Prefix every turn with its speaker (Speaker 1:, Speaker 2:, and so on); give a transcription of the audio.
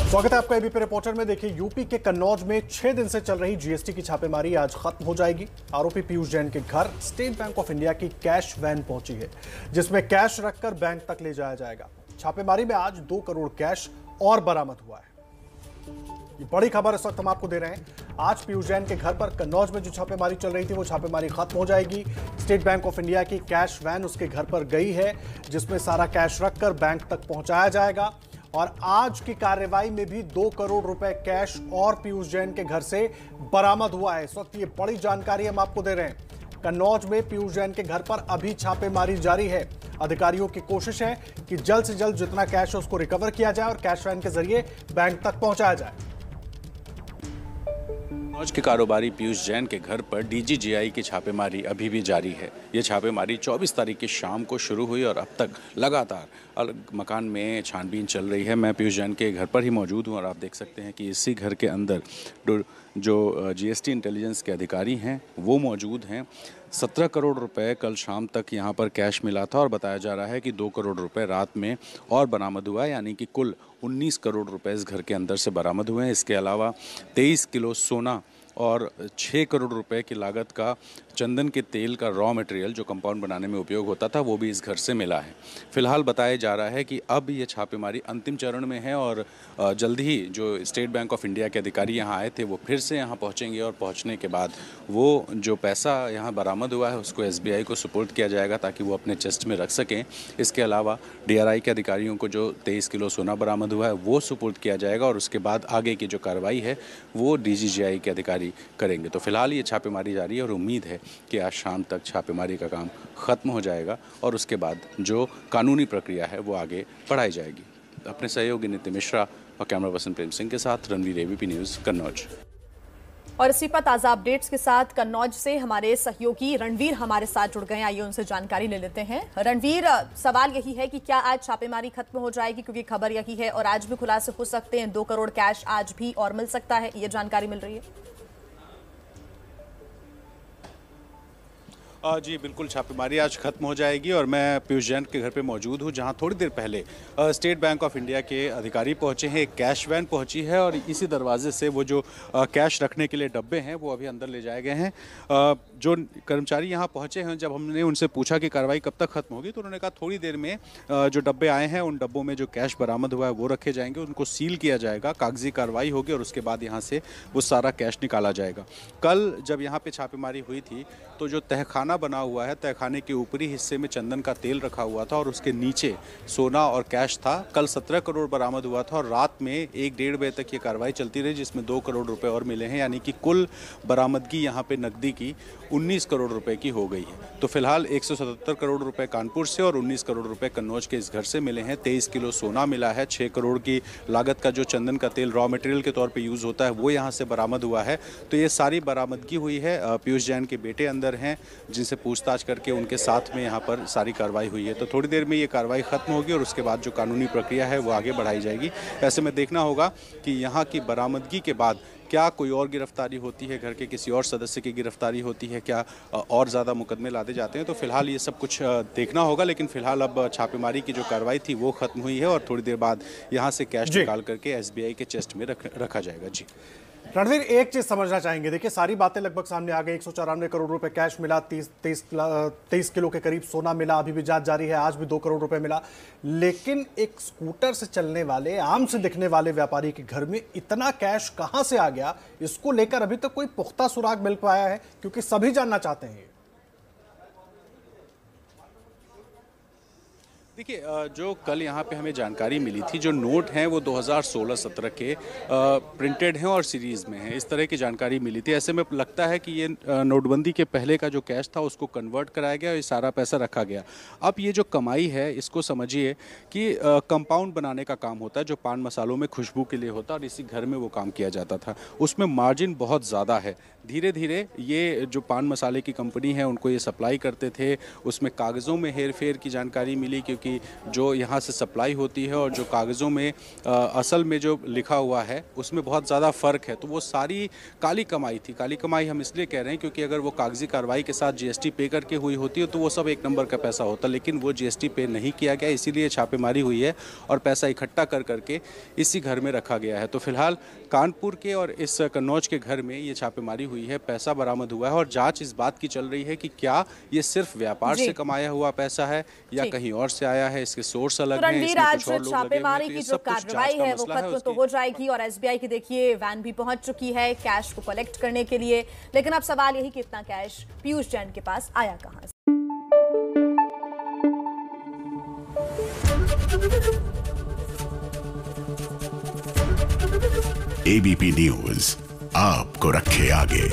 Speaker 1: स्वागत है आपका एबीपी रिपोर्टर में। देखिए, यूपी के कन्नौज में 6 दिन से चल रही जीएसटी की छापेमारी आज खत्म हो जाएगी। आरोपी पीयूष जैन के घर स्टेट बैंक ऑफ इंडिया की कैश वैन पहुंची है, जिसमें कैश रखकर बैंक तक ले जाया जाएगा। छापेमारी में आज 2 करोड़ कैश और बरामद हुआ है। ये बड़ी खबर इस वक्त हम आपको दे रहे हैं। आज पीयूष जैन के घर पर कन्नौज में जो छापेमारी चल रही थी, वो छापेमारी खत्म हो जाएगी। स्टेट बैंक ऑफ इंडिया की कैश वैन उसके घर पर गई है, जिसमें सारा कैश रखकर बैंक तक पहुंचाया जाएगा। और आज की कार्रवाई में भी 2 करोड़ रुपए कैश और पीयूष जैन के घर से बरामद हुआ है। इस वक्त ये बड़ी जानकारी हम आपको दे रहे हैं। कन्नौज में पीयूष जैन के घर पर अभी छापेमारी जारी है। अधिकारियों की कोशिश है कि जल्द से जल्द जितना कैश है उसको रिकवर किया जाए और कैश वैन के जरिए बैंक तक पहुंचाया जाए।
Speaker 2: कन्नौज के कारोबारी पीयूष जैन के घर पर डीजीजीआई की छापेमारी अभी भी जारी है। ये छापेमारी 24 तारीख की शाम को शुरू हुई और अब तक लगातार अलग मकान में छानबीन चल रही है। मैं पीयूष जैन के घर पर ही मौजूद हूँ और आप देख सकते हैं कि इसी घर के अंदर जो जीएसटी इंटेलिजेंस के अधिकारी हैं वो मौजूद हैं। 17 करोड़ रुपए कल शाम तक यहाँ पर कैश मिला था और बताया जा रहा है कि 2 करोड़ रुपए रात में और बरामद हुआ है, यानी कि कुल 19 करोड़ रुपए इस घर के अंदर से बरामद हुए हैं। इसके अलावा 23 किलो सोना और 6 करोड़ रुपए की लागत का चंदन के तेल का रॉ मटेरियल जो कंपाउंड बनाने में उपयोग होता था, वो भी इस घर से मिला है। फिलहाल बताया जा रहा है कि अब ये छापेमारी अंतिम चरण में है और जल्द ही जो स्टेट बैंक ऑफ इंडिया के अधिकारी यहाँ आए थे वो फिर से यहाँ पहुँचेंगे और पहुँचने के बाद वो जो पैसा यहाँ बरामद हुआ है उसको एसबीआई को सुपुर्द किया जाएगा ताकि वो अपने चेस्ट में रख सकें। इसके अलावा डीआरआई के अधिकारियों को जो 23 किलो सोना बरामद हुआ है वो सुपुर्द किया जाएगा और उसके बाद आगे की जो कार्रवाई है वो डीजीजीआई के अधिकारी करेंगे। तो फिलहाल ये छापेमारी जारी है और उम्मीद है कि आज शाम तक छापेमारी का काम खत्म हो जाएगा और उसके बाद जो कानूनी प्रक्रिया है वो आगे बढ़ाई जाएगी। अपने सहयोगी नितिन मिश्रा और कैमरा पर्सन प्रेम सिंह के साथ रणवीर, एबीपी न्यूज़, कन्नौज।
Speaker 3: और इसी पर ताज़ा अपडेट्स के साथ कन्नौज से हमारे सहयोगी रणवीर हमारे साथ जुड़ गए हैं। आइए उनसे जानकारी ले लेते हैं। रणवीर, सवाल यही है कि क्या आज छापेमारी खत्म हो जाएगी, क्योंकि खबर यही है, और आज भी खुलासे हो सकते हैं, 2 करोड़ कैश आज भी और मिल सकता है, ये जानकारी मिल रही है?
Speaker 2: जी बिल्कुल, छापेमारी आज खत्म हो जाएगी और मैं पीयूष जैन के घर पे मौजूद हूँ, जहाँ थोड़ी देर पहले स्टेट बैंक ऑफ इंडिया के अधिकारी पहुँचे हैं। एक कैश वैन पहुँची है और इसी दरवाजे से वो जो कैश रखने के लिए डब्बे हैं वो अभी अंदर ले जाए गए हैं। जो कर्मचारी यहाँ पहुँचे हैं, जब हमने उनसे पूछा कि कार्रवाई कब तक खत्म होगी तो उन्होंने कहा थोड़ी देर में जो डब्बे आए हैं उन डब्बों में जो कैश बरामद हुआ है वो रखे जाएंगे, उनको सील किया जाएगा, कागजी कार्रवाई होगी और उसके बाद यहाँ से वो सारा कैश निकाला जाएगा। कल जब यहाँ पे छापेमारी हुई थी तो जो तहखाना बना हुआ है, तहखाने के ऊपरी हिस्से में चंदन का तेल रखा हुआ था और उसके नीचे सोना और कैश था। कल 17 करोड़ बरामद हुआ था और रात में 1-1.5 बजे तक ये कार्रवाई चलती रही, जिसमें 2 करोड़ रुपए और मिले हैं, यानी कि कुल बरामदगी यहाँ पे नकदी की 19 करोड़ रुपए की हो गई है। तो फिलहाल 177 करोड़ रुपए कानपुर से और 19 करोड़ रुपए कन्नौज के इस घर से मिले हैं। 23 किलो सोना मिला है, 6 करोड़ की लागत का जो चंदन का तेल रॉ मटेरियल के तौर पे यूज़ होता है वो यहाँ से बरामद हुआ है। तो ये सारी बरामदगी हुई है। पीयूष जैन के बेटे अंदर हैं, जिनसे पूछताछ करके उनके साथ में यहाँ पर सारी कार्रवाई हुई है। तो थोड़ी देर में ये कार्रवाई खत्म होगी और उसके बाद जो कानूनी प्रक्रिया है वो आगे बढ़ाई जाएगी। ऐसे में देखना होगा कि यहाँ की बरामदगी के बाद क्या कोई और गिरफ्तारी होती है, घर के किसी और सदस्य की गिरफ्तारी होती है, क्या और ज़्यादा मुकदमे लादे जाते हैं। तो फिलहाल ये सब कुछ देखना होगा, लेकिन फिलहाल अब छापेमारी की जो कार्रवाई थी वो खत्म हुई है और थोड़ी देर बाद यहाँ से कैश निकाल करके एसबीआई के चेस्ट में रखा जाएगा। जी
Speaker 1: रणवीर, एक चीज समझना चाहेंगे। देखिए, सारी बातें लगभग सामने आ गई। 194 करोड़ रुपए कैश मिला, 23 किलो के करीब सोना मिला, अभी भी जांच जारी है। आज भी 2 करोड़ रुपए मिला, लेकिन एक स्कूटर से चलने वाले, आम से दिखने वाले व्यापारी के घर में इतना कैश कहां से आ गया, इसको लेकर अभी तक कोई पुख्ता सुराग मिल पाया है? क्योंकि सभी जानना चाहते हैं।
Speaker 2: देखिए, जो कल यहाँ पे हमें जानकारी मिली थी, जो नोट हैं वो 2016-17 के प्रिंटेड हैं और सीरीज़ में हैं, इस तरह की जानकारी मिली थी। ऐसे में लगता है कि ये नोटबंदी के पहले का जो कैश था उसको कन्वर्ट कराया गया और ये सारा पैसा रखा गया। अब ये जो कमाई है इसको समझिए कि कंपाउंड बनाने का काम होता है, जो पान मसालों में खुशबू के लिए होता है और इसी घर में वो काम किया जाता था। उसमें मार्जिन बहुत ज़्यादा है। धीरे धीरे ये जो पान मसाले की कंपनी है उनको ये सप्लाई करते थे। उसमें कागज़ों में हेर फेर की जानकारी मिली, क्योंकि क्योंकि जो यहाँ से सप्लाई होती है और जो कागज़ों में असल में जो लिखा हुआ है उसमें बहुत ज़्यादा फ़र्क है। तो वो सारी काली कमाई थी। काली कमाई हम इसलिए कह रहे हैं क्योंकि अगर वो कागजी कार्रवाई के साथ जीएसटी पे करके हुई होती है तो वो सब एक नंबर का पैसा होता, लेकिन वो जीएसटी पे नहीं किया गया, इसीलिए छापेमारी हुई है और पैसा इकट्ठा कर करके इसी घर में रखा गया है। तो फिलहाल कानपुर के और इस कन्नौज के घर में ये छापेमारी हुई है, पैसा बरामद हुआ है और जांच इस बात की चल रही है कि क्या ये सिर्फ व्यापार से कमाया हुआ पैसा है या कहीं और से आया है, इसके सोर्स अलग हैं, इसमें कुछ और लोग लगे हुए हैं।
Speaker 3: छापेमारी की जो कार्रवाई है वो खत्म तो हो जाएगी और एसबीआई की देखिए वैन भी पहुंच चुकी है कैश को कलेक्ट करने के लिए, लेकिन अब सवाल यही कि इतना कैश पीयूष जैन के पास आया कहां से।
Speaker 4: एबीपी न्यूज आपको रखे आगे।